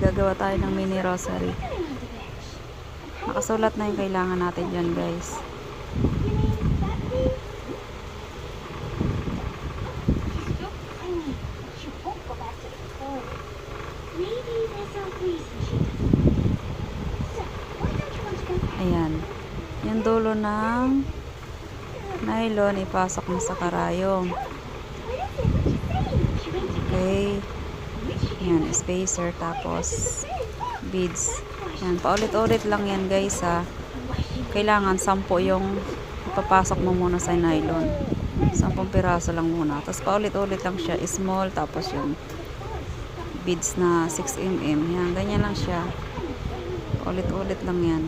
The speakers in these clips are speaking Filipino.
gagawa tayo ng mini rosary. Nakasulat na yung kailangan natin dyan, guys. Ayan. Yung dulo ng nylon, ipasok mo sa karayom. Okay. Ayan, spacer, tapos beads. Ayan, paulit-ulit lang yan, guys, ha. Kailangan 10 yung ipapasok mo muna sa nylon. 10 piraso lang muna. Tapos paulit-ulit lang siya. Small, tapos yung beads na 6mm. Yan, ganyan lang siya. Paulit-ulit lang yan.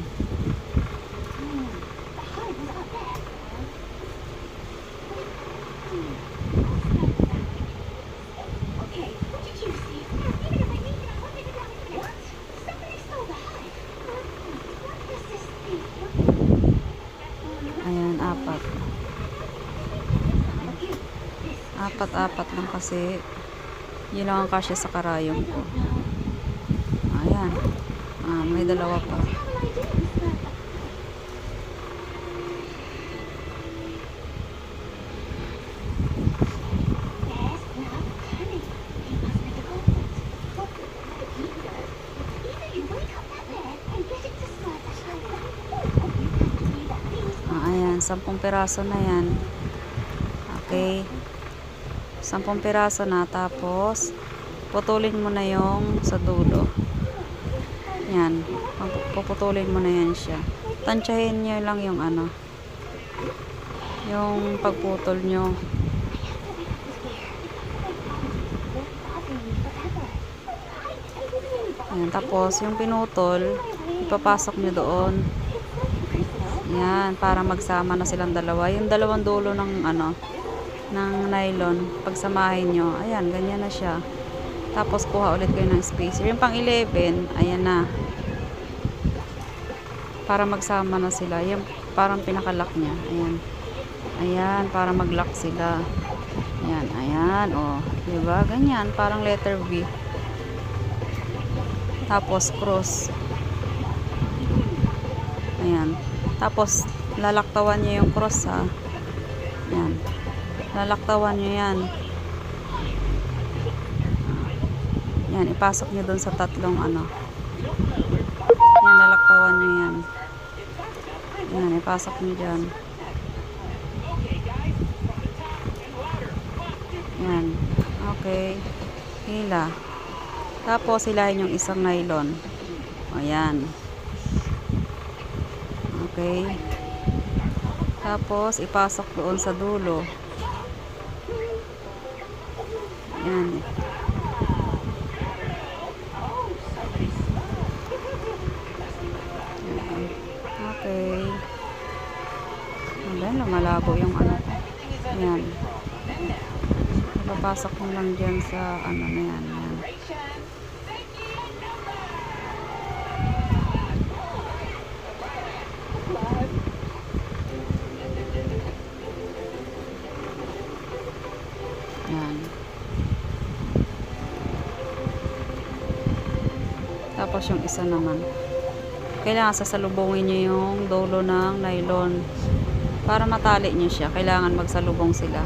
Ayan, apat lang kasi yun lang ang kasya sa karayom ko. Ayan, may dalawa pa. Ayan, 10 piraso na yan. Okay, 10 piraso na, tapos putulin mo na yung sa dulo. Yan, puputulin mo na yan siya. Tansyahin nyo lang yung yung pagputol nyo. Ayan, tapos yung pinutol, ipapasok nyo doon. Yan, para magsama na silang dalawa. Yung dalawang dulo ng ng nylon, pagsamahin nyo. Ayan, ganyan na siya. Tapos kuha ulit kayo ng spacer. Yung pang 11, ayan na. Para magsama na sila. Yung parang pinakalock niya. Ayan. Ayan, para mag-lock sila. Ayan, ayan, oh. Diba? Ganyan, parang letter V. Tapos cross. Ayan. Tapos, lalaktawan nyo yung cross, ha. Yan. Lalaktawan nyo yan. Yan, ipasok nyo dun sa tatlong Yan, lalaktawan nyo yan. Yan, ipasok nyo dyan. Yan. Okay. Hila. Tapos, hilahin yung isang nylon. Ayan. Okay. Tapos, ipasok doon sa dulo. Yan. Okay. Ayan, lumalabo yung Yan. Ipapasok mo lang dyan sa na yan. Yan. Yan. Tapos yung isa naman, kailangan sasalubungin nyo yung dulo ng nylon para matali nyo siya. Kailangan magsalubong sila.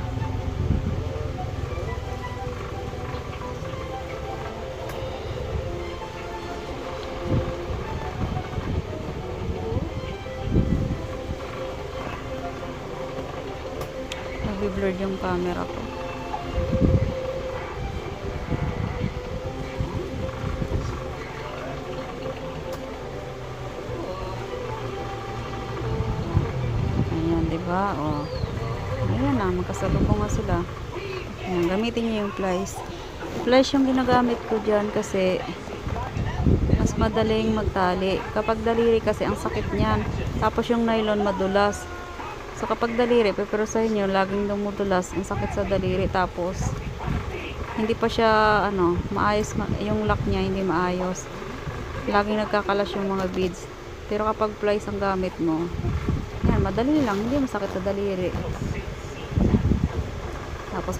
Nag-blurred yung camera ko. Diba? Oh. Ayan na, magkasalubong nga sila. Ayan, gamitin nyo yung plies. Plies yung ginagamit ko dyan kasi mas madaling magtali. Kapag daliri kasi ang sakit niyan. Tapos yung nylon madulas. So kapag daliri, peperusahin nyo, laging dumudulas. Ang sakit sa daliri. Tapos hindi pa siya maayos, yung lock niya hindi maayos. Laging nagkakalas yung mga beads. Pero kapag plies ang gamit mo, yan, madali lang, hindi masakit sa daliri. Tapos